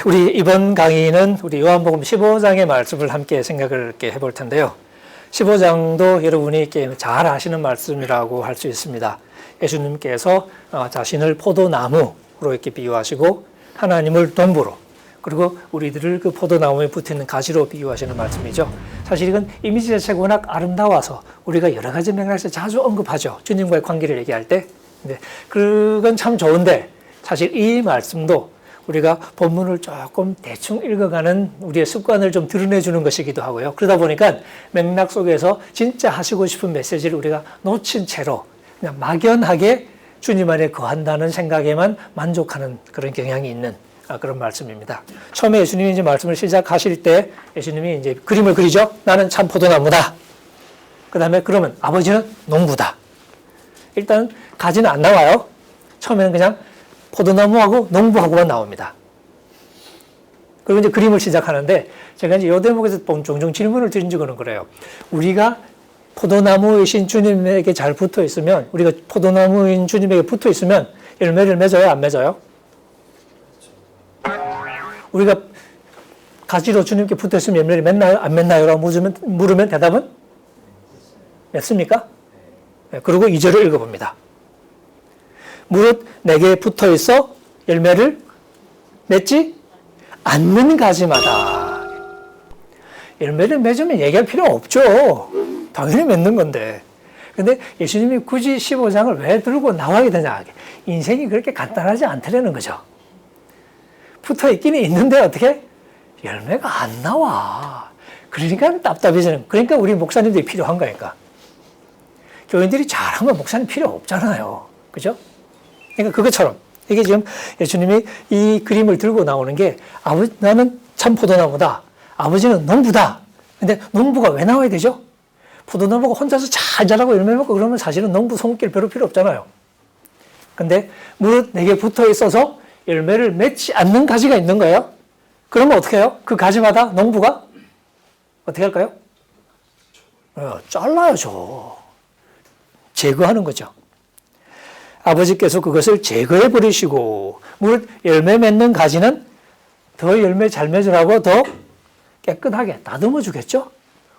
우리 이번 강의는 우리 요한복음 15장의 말씀을 함께 생각을 이렇게 해볼 텐데요. 15장도 여러분이 이렇게 잘 아시는 말씀이라고 할 수 있습니다. 예수님께서 자신을 포도나무로 이렇게 비유하시고 하나님을 농부로, 그리고 우리들을 그 포도나무에 붙어있는 가지로 비유하시는 말씀이죠. 사실 이건 이미지 자체가 워낙 아름다워서 우리가 여러 가지 맥락에서 자주 언급하죠. 주님과의 관계를 얘기할 때. 근데 그건 참 좋은데 사실 이 말씀도 우리가 본문을 조금 대충 읽어가는 우리의 습관을 좀 드러내주는 것이기도 하고요. 그러다 보니까 맥락 속에서 진짜 하시고 싶은 메시지를 우리가 놓친 채로 그냥 막연하게 주님 안에 거한다는 생각에만 만족하는 그런 경향이 있는 그런 말씀입니다. 처음에 예수님이 이제 말씀을 시작하실 때 예수님이 이제 그림을 그리죠. 나는 참 포도나무다. 그 다음에 그러면 아버지는 농부다. 일단 가지는 안 나와요. 처음에는 그냥 포도나무하고 농부하고만 나옵니다. 그리고 이제 그림을 시작하는데 제가 이제 이 대목에서 종종 질문을 드린 적은 그래요. 우리가 포도나무이신 주님에게 잘 붙어 있으면, 우리가 포도나무인 주님에게 붙어 있으면 열매를 맺어요? 안 맺어요? 우리가 가지로 주님께 붙어 있으면 열매를 맺나요? 안 맺나요? 라고 물으면 대답은? 맺습니까? 네, 그리고 2절을 읽어봅니다. 무릇 내게 붙어 있어 열매를 맺지 않는 가지마다. 열매를 맺으면 얘기할 필요 없죠. 당연히 맺는 건데. 근데 예수님이 굳이 15장을 왜 들고 나와야 되냐. 인생이 그렇게 간단하지 않다는 거죠. 붙어 있기는 있는데 어떻게? 열매가 안 나와. 그러니까 답답해지는. 그러니까 우리 목사님들이 필요한 거니까. 교인들이 잘하면 목사님 필요 없잖아요. 그죠? 그러니까 그것처럼 이게 지금 예수님이 이 그림을 들고 나오는 게 나는 참 포도나무다. 아버지는 농부다. 근데 농부가 왜 나와야 되죠? 포도나무가 혼자서 잘 자라고 열매 먹고 그러면 사실은 농부 손길 별로 필요 없잖아요. 근데 무릇 내게 붙어 있어서 열매를 맺지 않는 가지가 있는 거예요. 그러면 어떻게 해요? 그 가지마다 농부가 어떻게 할까요? 잘라야죠. 제거하는 거죠. 아버지께서 그것을 제거해 버리시고 무릇 열매 맺는 가지는 더 열매 잘 맺으라고 더 깨끗하게 다듬어 주겠죠?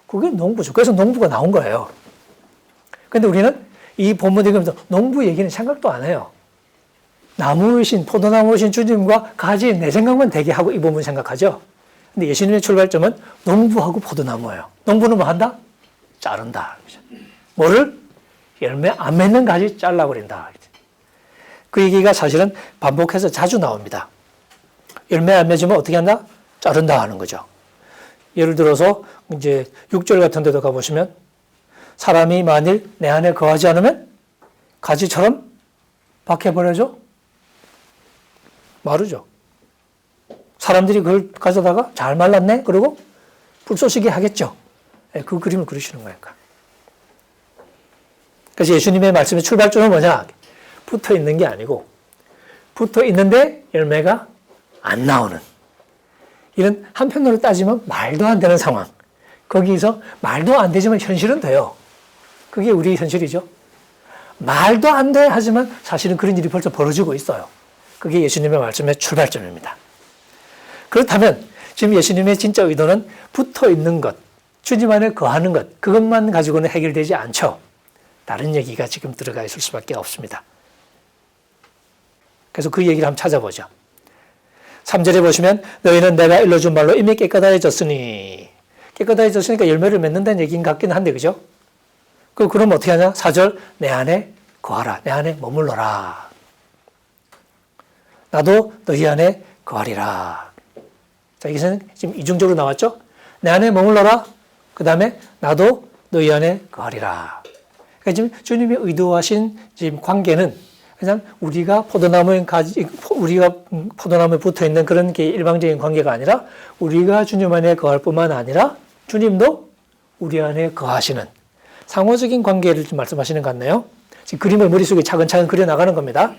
그게 농부죠. 그래서 농부가 나온 거예요. 근데 우리는 이 본문 읽으면서 농부 얘기는 생각도 안 해요. 나무이신, 포도나무이신 주님과 가지 내 생각만 되게 하고 이 본문 생각하죠. 근데 예수님의 출발점은 농부하고 포도나무예요. 농부는 뭐 한다? 자른다. 뭐를? 열매 안 맺는 가지 잘라버린다. 그 얘기가 사실은 반복해서 자주 나옵니다. 열매 안 맺으면 어떻게 한다? 자른다 하는 거죠. 예를 들어서 이제 6절 같은 데도 가보시면 사람이 만일 내 안에 거하지 않으면 가지처럼 박해버려져? 마르죠. 사람들이 그걸 가져다가 잘 말랐네? 그리고 불쏘시개 하겠죠. 그 그림을 그리시는 거니까. 그래서 예수님의 말씀의 출발점은 뭐냐? 붙어 있는 게 아니고 붙어 있는데 열매가 안 나오는 이런 한편으로 따지면 말도 안 되는 상황. 거기서 말도 안 되지만 현실은 돼요. 그게 우리 현실이죠. 말도 안 돼 하지만 사실은 그런 일이 벌써 벌어지고 있어요. 그게 예수님의 말씀의 출발점입니다. 그렇다면 지금 예수님의 진짜 의도는 붙어 있는 것, 주님 안에 거하는 것, 그것만 가지고는 해결되지 않죠. 다른 얘기가 지금 들어가 있을 수밖에 없습니다. 그래서 그 얘기를 한번 찾아보죠. 3절에 보시면 너희는 내가 일러준 말로 이미 깨끗해졌으니, 깨끗해졌으니까 열매를 맺는다는 얘기인 것 같긴 한데 그죠? 그럼 어떻게 하냐? 4절 내 안에 거하라. 내 안에 머물러라. 나도 너희 안에 거하리라. 자, 여기서는 지금 이중적으로 나왔죠? 내 안에 머물러라. 그 다음에 나도 너희 안에 거하리라. 그러니까 지금 주님이 의도하신 지금 관계는 그냥 우리가 포도나무에 붙어 있는 그런 게 일방적인 관계가 아니라 우리가 주님 안에 거할 뿐만 아니라 주님도 우리 안에 거하시는 상호적인 관계를 좀 말씀하시는 것 같네요. 지금 그림을 머릿속에 차근차근 그려 나가는 겁니다.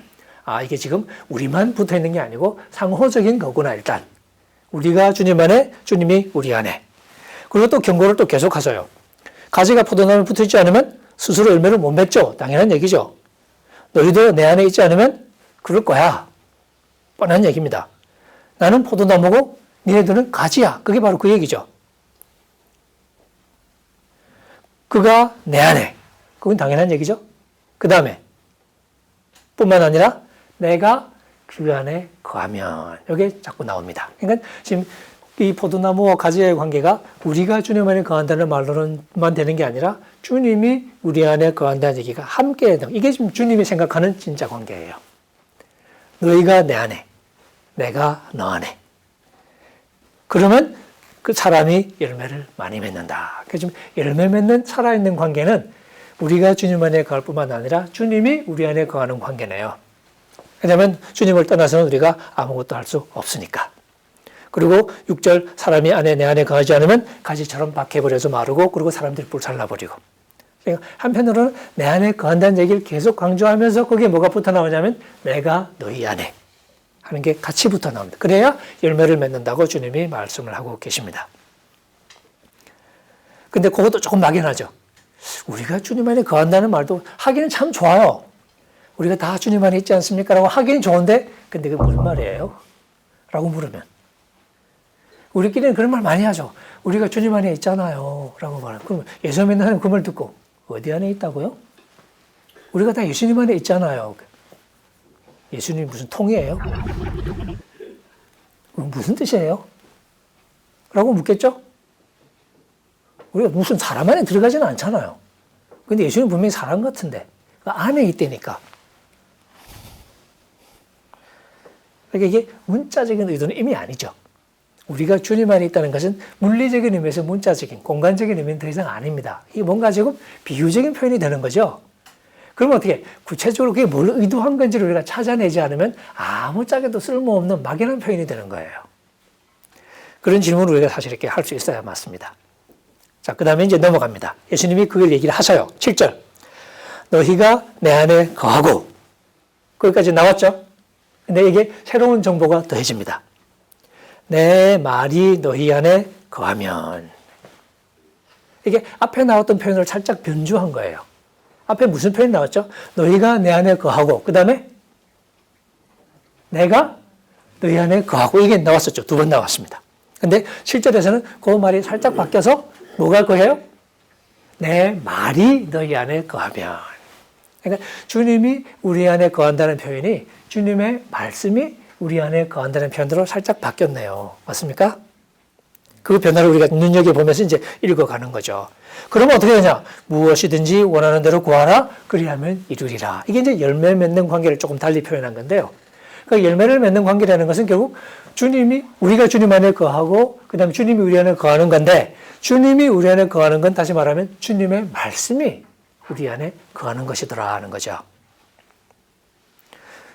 이게 지금 우리만 붙어 있는 게 아니고 상호적인 거구나, 일단. 우리가 주님 안에, 주님이 우리 안에. 그리고 또 경고를 또 계속 하셔요. 가지가 포도나무에 붙어 있지 않으면 스스로 열매를 못 맺죠. 당연한 얘기죠. 너희도 내 안에 있지 않으면 그럴 거야. 뻔한 얘기입니다. 나는 포도나무고 니네들은 가지야. 그게 바로 그 얘기죠. 그가 내 안에. 그건 당연한 얘기죠. 그 다음에 뿐만 아니라 내가 그 안에 거하면 이게 자꾸 나옵니다. 그러니까 지금 이 포도나무와 가지의 관계가 우리가 주님 안에 거한다는 말로만 되는 게 아니라 주님이 우리 안에 거한다는 얘기가 함께 해야 돼요. 이게 지금 주님이 생각하는 진짜 관계예요. 너희가 내 안에, 내가 너 안에. 그러면 그 사람이 열매를 많이 맺는다. 그래서 지금 열매 맺는 살아있는 관계는 우리가 주님 안에 거할 뿐만 아니라 주님이 우리 안에 거하는 관계네요. 왜냐하면 주님을 떠나서는 우리가 아무것도 할 수 없으니까. 그리고 6절 사람이 안에 내 안에 거하지 않으면 가지처럼 박해버려서 마르고 그리고 사람들이 불살라버리고. 그러니까 한편으로는 내 안에 거한다는 얘기를 계속 강조하면서 거기에 뭐가 붙어 나오냐면 내가 너희 안에 하는 게 같이 붙어 나옵니다. 그래야 열매를 맺는다고 주님이 말씀을 하고 계십니다. 근데 그것도 조금 막연하죠. 우리가 주님 안에 거한다는 말도 하기는 참 좋아요. 우리가 다 주님 안에 있지 않습니까? 라고 하기는 좋은데 근데 그게 무슨 말이에요? 라고 물으면 우리끼리는 그런 말 많이 하죠. 우리가 주님 안에 있잖아요. 라고 말하면 그럼 예수 믿는 사람이 그 말 듣고 어디 안에 있다고요? 우리가 다 예수님 안에 있잖아요. 예수님이 무슨 통이에요? 무슨 뜻이에요? 라고 묻겠죠? 우리가 무슨 사람 안에 들어가지는 않잖아요. 근데 예수님 분명히 사람 같은데 그 안에 있다니까. 그러니까 이게 문자적인 의도는 이미 아니죠. 우리가 주님 안에 있다는 것은 물리적인 의미에서 문자적인, 공간적인 의미는 더 이상 아닙니다. 이게 뭔가 지금 비유적인 표현이 되는 거죠. 그러면 어떻게 구체적으로 그게 뭘 의도한 건지를 우리가 찾아내지 않으면 아무짝에도 쓸모없는 막연한 표현이 되는 거예요. 그런 질문을 우리가 사실 이렇게 할 수 있어야 맞습니다. 자, 그 다음에 이제 넘어갑니다. 예수님이 그걸 얘기를 하셔요. 7절. 너희가 내 안에 거하고. 거기까지 나왔죠? 근데 이게 새로운 정보가 더해집니다. 내 말이 너희 안에 거하면. 이게 앞에 나왔던 표현을 살짝 변주한 거예요. 앞에 무슨 표현이 나왔죠? 너희가 내 안에 거하고, 그 다음에 내가 너희 안에 거하고, 이게 나왔었죠. 2번 나왔습니다. 근데 7절에서는 그 말이 살짝 바뀌어서 뭐가 거해요? 내 말이 너희 안에 거하면. 그러니까 주님이 우리 안에 거한다는 표현이 주님의 말씀이 우리 안에 거한다는 표현으로 살짝 바뀌었네요. 맞습니까? 그 변화를 우리가 눈여겨보면서 이제 읽어가는 거죠. 그러면 어떻게 되냐? 무엇이든지 원하는 대로 구하라. 그리하면 이루리라. 이게 이제 열매 맺는 관계를 조금 달리 표현한 건데요. 그러니까 열매를 맺는 관계라는 것은 결국 주님이, 우리가 주님 안에 거하고, 그 다음에 주님이 우리 안에 거하는 건데, 주님이 우리 안에 거하는 건 다시 말하면 주님의 말씀이 우리 안에 거하는 것이더라 하는 거죠.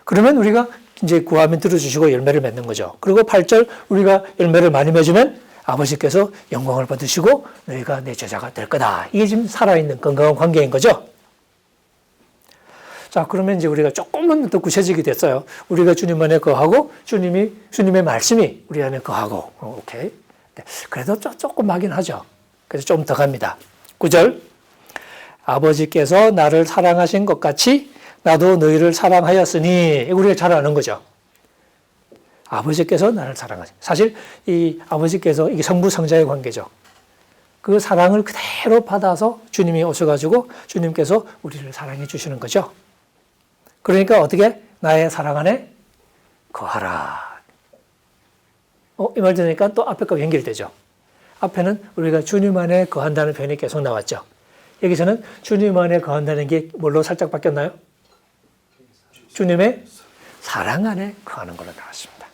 그러면 우리가 이제 구하면 들어주시고 열매를 맺는 거죠. 그리고 8절 우리가 열매를 많이 맺으면 아버지께서 영광을 받으시고 너희가 내 제자가 될 거다. 이게 지금 살아있는 건강한 관계인 거죠. 자, 그러면 이제 우리가 조금만 더 구체적이 됐어요. 우리가 주님 안에 거하고 주님의 말씀이 우리 안에 거하고. 오케이. 그래도 조금 막연하죠. 그래서 좀 더 갑니다. 9절. 아버지께서 나를 사랑하신 것 같이 나도 너희를 사랑하였으니. 우리가 잘 아는 거죠. 아버지께서 나를 사랑하신. 사실 이 아버지께서 이게 성부 성자의 관계죠. 그 사랑을 그대로 받아서 주님이 오셔가지고 주님께서 우리를 사랑해 주시는 거죠. 그러니까 어떻게? 나의 사랑 안에 거하라. 이 말 들으니까 또 앞에 거 연결되죠. 앞에는 우리가 주님 안에 거한다는 표현이 계속 나왔죠. 여기서는 주님 안에 거한다는 게 뭘로 살짝 바뀌었나요? 주님의 사랑 안에 거하는 걸로 나왔습니다.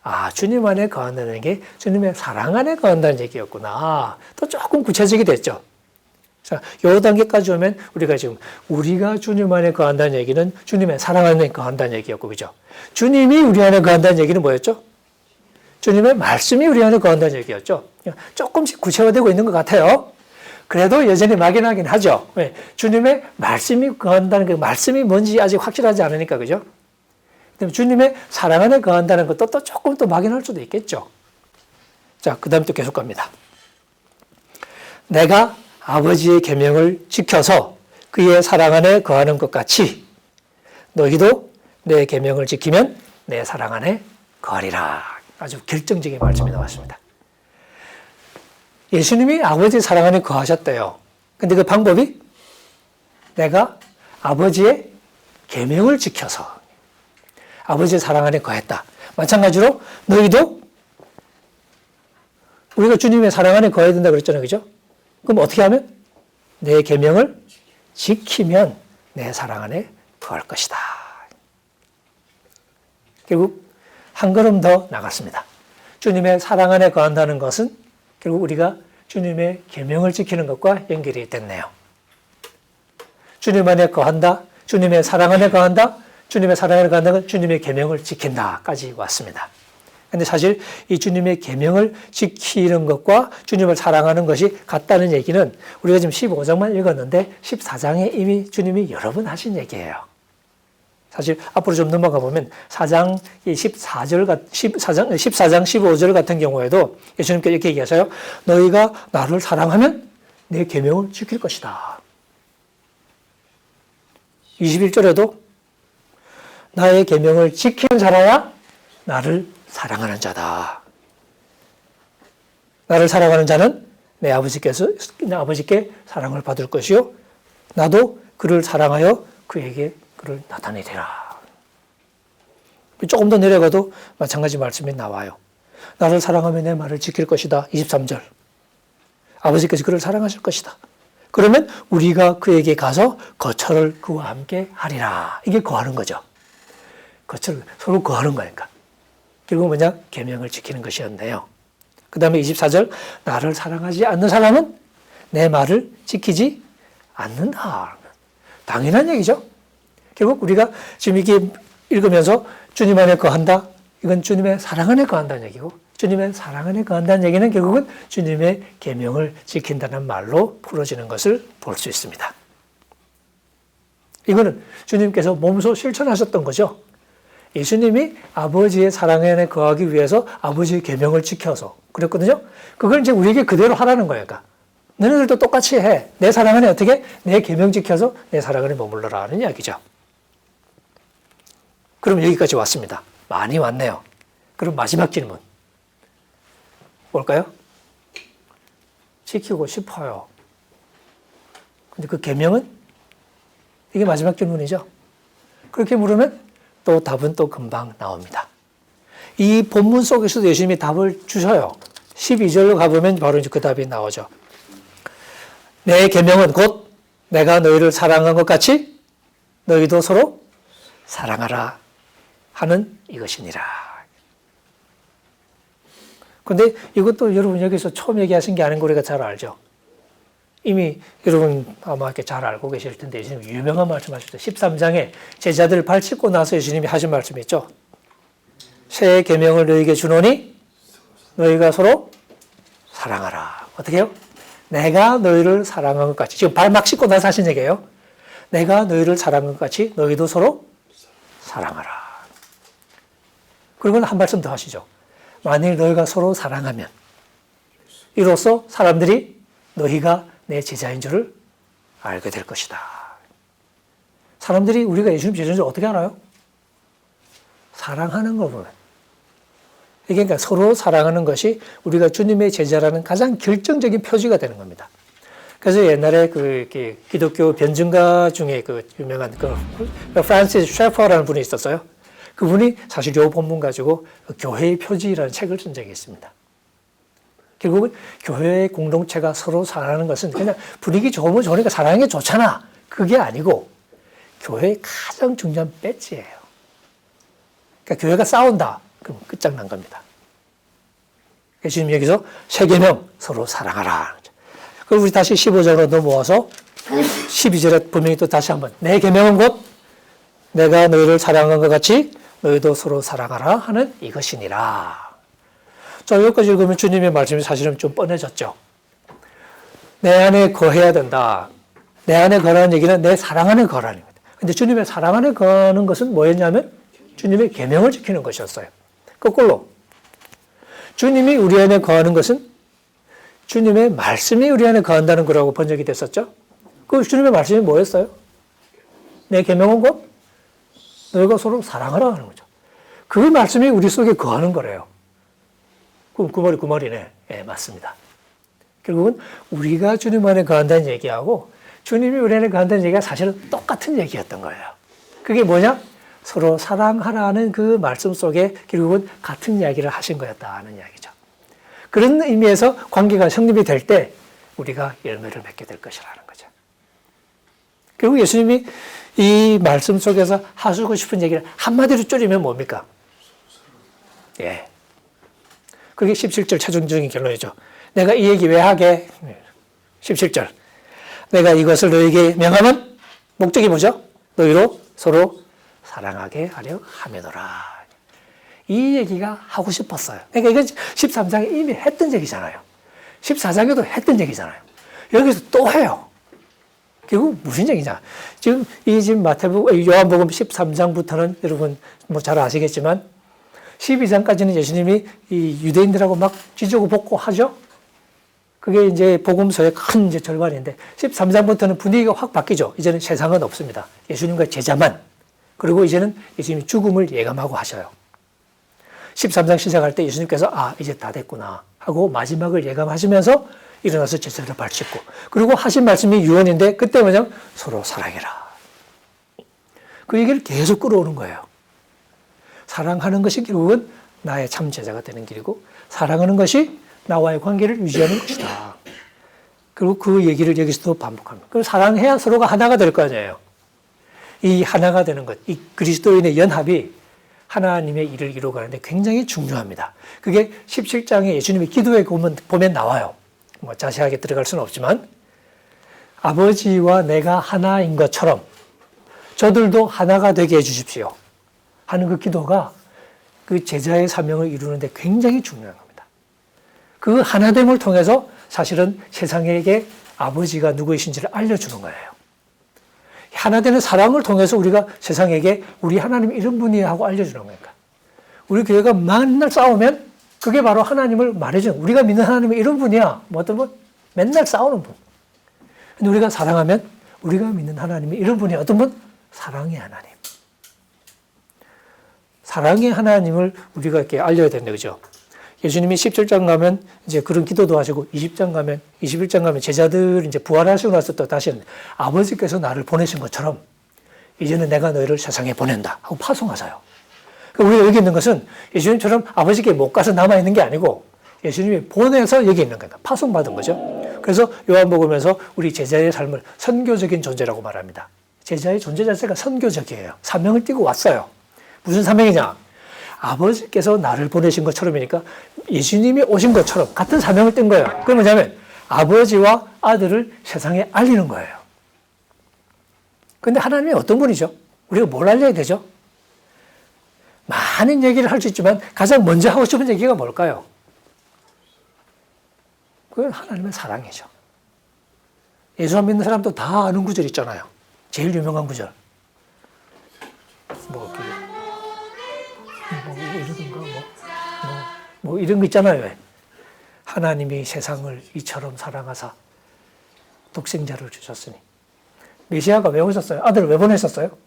아, 주님 안에 거한다는 게 주님의 사랑 안에 거한다는 얘기였구나. 또 조금 구체적이 됐죠. 자, 요 단계까지 오면 우리가 주님 안에 거한다는 얘기는 주님의 사랑 안에 거한다는 얘기였고, 그죠? 주님이 우리 안에 거한다는 얘기는 뭐였죠? 주님의 말씀이 우리 안에 거한다는 얘기였죠. 조금씩 구체화되고 있는 것 같아요. 그래도 여전히 막연하긴 하죠. 왜? 주님의 말씀이 거한다는 그 말씀이 뭔지 아직 확실하지 않으니까, 그죠? 주님의 사랑 안에 거한다는 것도 또 조금 또 막연할 수도 있겠죠. 자, 그 다음 또 계속 갑니다. 내가 아버지의 계명을 지켜서 그의 사랑 안에 거하는 것 같이 너희도 내 계명을 지키면 내 사랑 안에 거하리라. 아주 결정적인 말씀이 나왔습니다. 예수님이 아버지 사랑 안에 거하셨대요. 근데 그 방법이 내가 아버지의 계명을 지켜서 아버지의 사랑 안에 거했다. 마찬가지로 너희도 우리가 주님의 사랑 안에 거해야 된다 그랬잖아요. 그죠? 그럼 어떻게 하면? 내 계명을 지키면 내 사랑 안에 거할 것이다. 결국 한 걸음 더 나갔습니다. 주님의 사랑 안에 거한다는 것은 결국 우리가 주님의 계명을 지키는 것과 연결이 됐네요. 주님 안에 거한다, 주님의 사랑 안에 거한다, 주님의 사랑 안에 거한다는 건 주님의 계명을 지킨다까지 왔습니다. 그런데 사실 이 주님의 계명을 지키는 것과 주님을 사랑하는 것이 같다는 얘기는 우리가 지금 15장만 읽었는데 14장에 이미 주님이 여러 번 하신 얘기예요. 사실 앞으로 좀 넘어가 보면 4장 14장 15절 같은 경우에도 예수님께서 이렇게 얘기하셔요. 너희가 나를 사랑하면 내 계명을 지킬 것이다. 21절에도 나의 계명을 지키는 자라야 나를 사랑하는 자다. 나를 사랑하는 자는 내 아버지께 사랑을 받을 것이요 나도 그를 사랑하여 그에게 그를 나타내리라. 조금 더 내려가도 마찬가지 말씀이 나와요. 나를 사랑하면 내 말을 지킬 것이다. 23절. 아버지께서 그를 사랑하실 것이다. 그러면 우리가 그에게 가서 거처를 그와 함께 하리라. 이게 거하는 거죠. 거처를 서로 거하는 거니까. 결국 뭐냐? 계명을 지키는 것이었네요. 그 다음에 24절. 나를 사랑하지 않는 사람은 내 말을 지키지 않는다. 당연한 얘기죠. 결국 우리가 지금 이게 읽으면서 주님 안에 거한다. 이건 주님의 사랑 안에 거한다는 얘기고 주님의 사랑 안에 거한다는 얘기는 결국은 주님의 계명을 지킨다는 말로 풀어지는 것을 볼 수 있습니다. 이거는 주님께서 몸소 실천하셨던 거죠. 예수님이 아버지의 사랑 안에 거하기 위해서 아버지의 계명을 지켜서 그랬거든요. 그걸 이제 우리에게 그대로 하라는 거니까. 너네들도 똑같이 해. 내 사랑 안에 어떻게? 내 계명 지켜서 내 사랑 안에 머물러라 하는 이야기죠. 그럼 여기까지 왔습니다. 많이 왔네요. 그럼 마지막 질문. 뭘까요? 지키고 싶어요. 근데 그 계명은? 이게 마지막 질문이죠. 그렇게 물으면 또 답은 또 금방 나옵니다. 이 본문 속에서도 예수님이 답을 주셔요. 12절로 가보면 바로 이제 그 답이 나오죠. 내 계명은 곧 내가 너희를 사랑한 것 같이 너희도 서로 사랑하라 하는 이것이니라. 그런데 이것도 여러분 여기서 처음 얘기하신 게 아닌 거 우리가 잘 알죠. 이미 여러분 아마 이렇게 잘 알고 계실 텐데 예수님 유명한 말씀 하셨죠. 13장에 제자들 발 씻고 나서 예수님이 하신 말씀이 있죠. 새 계명을 너희에게 주노니 너희가 서로 사랑하라. 어떻게 해요? 내가 너희를 사랑한 것 같이. 지금 발 막 씻고 나서 하신 얘기예요. 내가 너희를 사랑한 것 같이 너희도 서로 사랑하라. 그리고 한 말씀 더 하시죠. 만일 너희가 서로 사랑하면 이로써 사람들이 너희가 내 제자인 줄을 알게 될 것이다. 사람들이 우리가 예수님 제자인 줄 어떻게 알아요? 사랑하는 거 보면. 이게 그러니까 서로 사랑하는 것이 우리가 주님의 제자라는 가장 결정적인 표지가 되는 겁니다. 그래서 옛날에 그 기독교 변증가 중에 그 유명한 그 프란시스 셰퍼라는 분이 있었어요. 그분이 사실 이 본문 가지고 교회의 표지라는 책을 쓴 적이 있습니다. 결국은 교회의 공동체가 서로 사랑하는 것은 그냥 분위기 좋으면 좋으니까 사랑하는 게 좋잖아. 그게 아니고 교회의 가장 중요한 배지예요. 그러니까 교회가 싸운다. 그럼 끝장난 겁니다. 예수님 여기서 새 계명 서로 사랑하라. 그럼 우리 다시 15절로 넘어와서 12절에 분명히 또 다시 한번 내 계명은 곧 내가 너희를 사랑한 것 같이 너희도 서로 사랑하라 하는 이것이니라. 자, 여기까지 읽으면 주님의 말씀이 사실은 좀 뻔해졌죠. 내 안에 거해야 된다. 내 안에 거라는 얘기는 내 사랑 안에 거라는 겁니다. 근데 주님의 사랑 안에 거는 것은 뭐였냐면 주님의 계명을 지키는 것이었어요. 거꾸로 주님이 우리 안에 거하는 것은 주님의 말씀이 우리 안에 거한다는 거라고 번역이 됐었죠. 그 주님의 말씀이 뭐였어요? 내 계명은 곧 너희가 서로 사랑하라 하는 거죠. 그 말씀이 우리 속에 거하는 거래요. 그럼 그 말이 그 말이네. 예, 맞습니다. 결국은 우리가 주님 안에 거한다는 얘기하고 주님이 우리 안에 거한다는 얘기가 사실은 똑같은 얘기였던 거예요. 그게 뭐냐? 서로 사랑하라는 그 말씀 속에 결국은 같은 이야기를 하신 거였다는 이야기죠. 그런 의미에서 관계가 성립이 될 때 우리가 열매를 맺게 될 것이라는 거죠. 결국 예수님이 이 말씀 속에서 하시고 싶은 얘기를 한마디로 줄이면 뭡니까? 예. 그게 17절 최종적인 결론이죠. 내가 이 얘기 왜 하게? 17절. 내가 이것을 너에게 명함은 목적이 뭐죠? 너희로 서로 사랑하게 하려 함이노라. 이 얘기가 하고 싶었어요. 그러니까 이건 13장에 이미 했던 얘기잖아요. 14장에도 했던 얘기잖아요. 여기서 또 해요. 결국 무슨 얘기냐? 지금 요한복음 13장부터는 여러분 뭐 잘 아시겠지만 12장까지는 예수님이 이 유대인들하고 막 지지고 볶고 하죠. 그게 이제 복음서의 큰 이제 절반인데 13장부터는 분위기가 확 바뀌죠. 이제는 세상은 없습니다. 예수님과 제자만. 그리고 이제는 예수님이 죽음을 예감하고 하셔요. 13장 시작할 때 예수님께서 이제 다 됐구나 하고 마지막을 예감하시면서 일어나서 제자들을 발씻고 그리고 하신 말씀이 유언인데 그때 뭐냐? 서로 사랑해라. 그 얘기를 계속 끌어오는 거예요. 사랑하는 것이 결국은 나의 참 제자가 되는 길이고 사랑하는 것이 나와의 관계를 유지하는 것이다. 그리고 그 얘기를 여기서도 반복합니다. 그럼 사랑해야 서로가 하나가 될 거 아니에요. 이 하나가 되는 것, 이 그리스도인의 연합이 하나님의 일을 이루어가는데 굉장히 중요합니다. 그게 17장에 예수님의 기도에 보면 나와요. 뭐 자세하게 들어갈 수는 없지만 아버지와 내가 하나인 것처럼 저들도 하나가 되게 해주십시오 하는 그 기도가 그 제자의 사명을 이루는데 굉장히 중요한 겁니다. 그 하나됨을 통해서 사실은 세상에게 아버지가 누구이신지를 알려주는 거예요. 하나되는 사랑을 통해서 우리가 세상에게 우리 하나님 이런 분이야 하고 알려주는 거니까. 우리 교회가 맨날 싸우면 그게 바로 하나님을 말해주는, 우리가 믿는 하나님이 이런 분이야. 뭐 어떤 분? 맨날 싸우는 분. 근데 우리가 사랑하면 우리가 믿는 하나님이 이런 분이야. 어떤 분? 사랑의 하나님. 사랑의 하나님을 우리가 이렇게 알려야 되는 거죠. 예수님이 17장 가면 이제 그런 기도도 하시고 20장 가면 21장 가면 제자들 이제 부활하시고 나서 또 다시 아버지께서 나를 보내신 것처럼 이제는 내가 너희를 세상에 보낸다 하고 파송하세요. 그러니까 우리가 여기 있는 것은 예수님처럼 아버지께 못 가서 남아있는 게 아니고 예수님이 보내서 여기 있는 거다. 파송받은 거죠. 그래서 요한복음에서 우리 제자의 삶을 선교적인 존재라고 말합니다. 제자의 존재 자체가 선교적이에요. 사명을 띠고 왔어요. 무슨 사명이냐? 아버지께서 나를 보내신 것처럼이니까 예수님이 오신 것처럼 같은 사명을 띈 거예요. 그게 뭐냐면 아버지와 아들을 세상에 알리는 거예요. 그런데 하나님이 어떤 분이죠? 우리가 뭘 알려야 되죠? 많은 얘기를 할 수 있지만 가장 먼저 하고 싶은 얘기가 뭘까요? 그건 하나님의 사랑이죠. 예수 안 믿는 사람도 다 아는 구절 있잖아요. 제일 유명한 구절. 뭐 이런 거 있잖아요. 왜? 하나님이 세상을 이처럼 사랑하사 독생자를 주셨으니. 메시아가 왜 오셨어요? 아들을 왜 보내셨어요?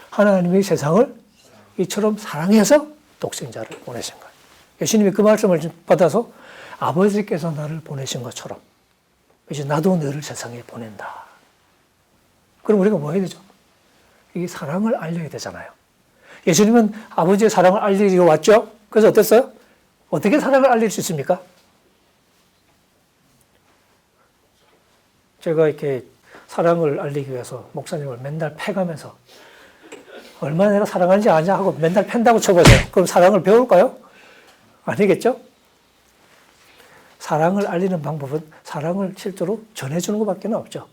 하나님이 세상을 이처럼 사랑해서 독생자를 보내신 거예요. 예수님이 그 말씀을 받아서 아버지께서 나를 보내신 것처럼 이제 나도 너를 세상에 보낸다. 그럼 우리가 뭐 해야 되죠? 이 사랑을 알려야 되잖아요. 예수님은 아버지의 사랑을 알리러 왔죠? 그래서 어땠어요? 어떻게 사랑을 알릴 수 있습니까? 제가 이렇게 사랑을 알리기 위해서 목사님을 맨날 패가면서 얼마나 내가 사랑하는지 아냐 하고 맨날 팬다고 쳐보세요. 그럼 사랑을 배울까요? 아니겠죠? 사랑을 알리는 방법은 사랑을 실제로 전해주는 것밖에 없죠.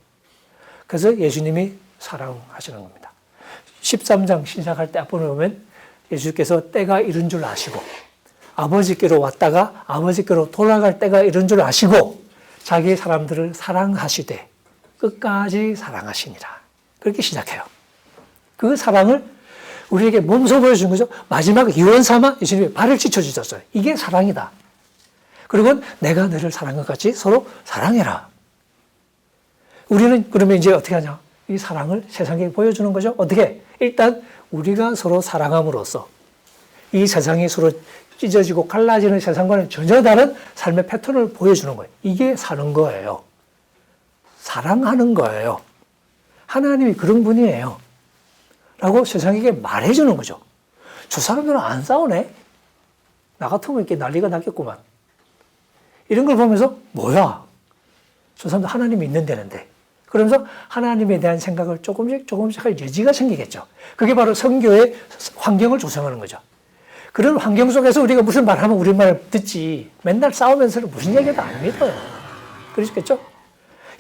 그래서 예수님이 사랑하시는 겁니다. 13장 시작할 때 앞부분에 보면 예수께서 때가 이른 줄 아시고 아버지께로 왔다가 아버지께로 돌아갈 때가 이른 줄 아시고 자기 사람들을 사랑하시되 끝까지 사랑하시니라. 그렇게 시작해요. 그 사랑을 우리에게 몸소 보여준 거죠. 마지막 유언 삼아 예수님이 발을 찢어주셨어요. 이게 사랑이다. 그리고 내가 너를 사랑한 것 같이 서로 사랑해라. 우리는 그러면 이제 어떻게 하냐? 이 사랑을 세상에 보여주는 거죠. 어떻게? 일단 우리가 서로 사랑함으로써 이 세상이 서로 찢어지고 갈라지는 세상과는 전혀 다른 삶의 패턴을 보여주는 거예요. 이게 사는 거예요. 사랑하는 거예요. 하나님이 그런 분이에요. 라고 세상에게 말해주는 거죠. 저 사람들은 안 싸우네? 나 같으면 이렇게 난리가 났겠구만. 이런 걸 보면서 뭐야? 저 사람도 하나님이 있는데는데. 그러면서 하나님에 대한 생각을 조금씩 할 여지가 생기겠죠. 그게 바로 선교의 환경을 조성하는 거죠. 그런 환경 속에서 우리가 무슨 말하면 우리 말 듣지. 맨날 싸우면서는 무슨 얘기도 안 믿어요. 그러시겠죠?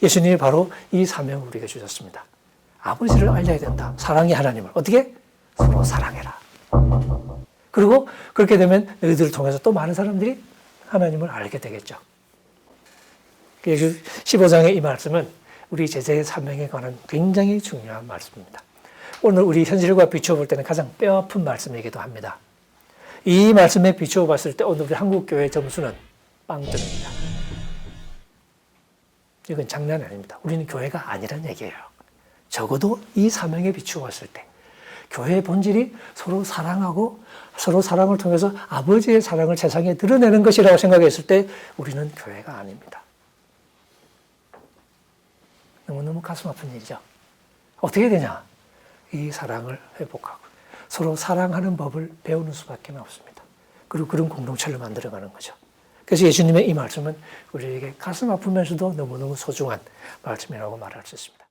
예수님이 바로 이 사명을 우리에게 주셨습니다. 아버지를 알려야 된다. 사랑의 하나님을. 어떻게? 서로 사랑해라. 그리고 그렇게 되면 너희들을 통해서 또 많은 사람들이 하나님을 알게 되겠죠. 15장의 이 말씀은 우리 제자의 사명에 관한 굉장히 중요한 말씀입니다. 오늘 우리 현실과 비추어 볼 때는 가장 뼈아픈 말씀이기도 합니다. 이 말씀에 비추어 봤을 때 오늘 우리 한국교회 점수는 빵점입니다. 이건 장난이 아닙니다. 우리는 교회가 아니란 얘기예요. 적어도 이 사명에 비추어 봤을 때 교회의 본질이 서로 사랑하고 서로 사랑을 통해서 아버지의 사랑을 세상에 드러내는 것이라고 생각했을 때 우리는 교회가 아닙니다. 너무너무 가슴 아픈 일이죠. 어떻게 되냐? 이 사랑을 회복하고 서로 사랑하는 법을 배우는 수밖에 없습니다. 그리고 그런 공동체를 만들어가는 거죠. 그래서 예수님의 이 말씀은 우리에게 가슴 아프면서도 너무너무 소중한 말씀이라고 말할 수 있습니다.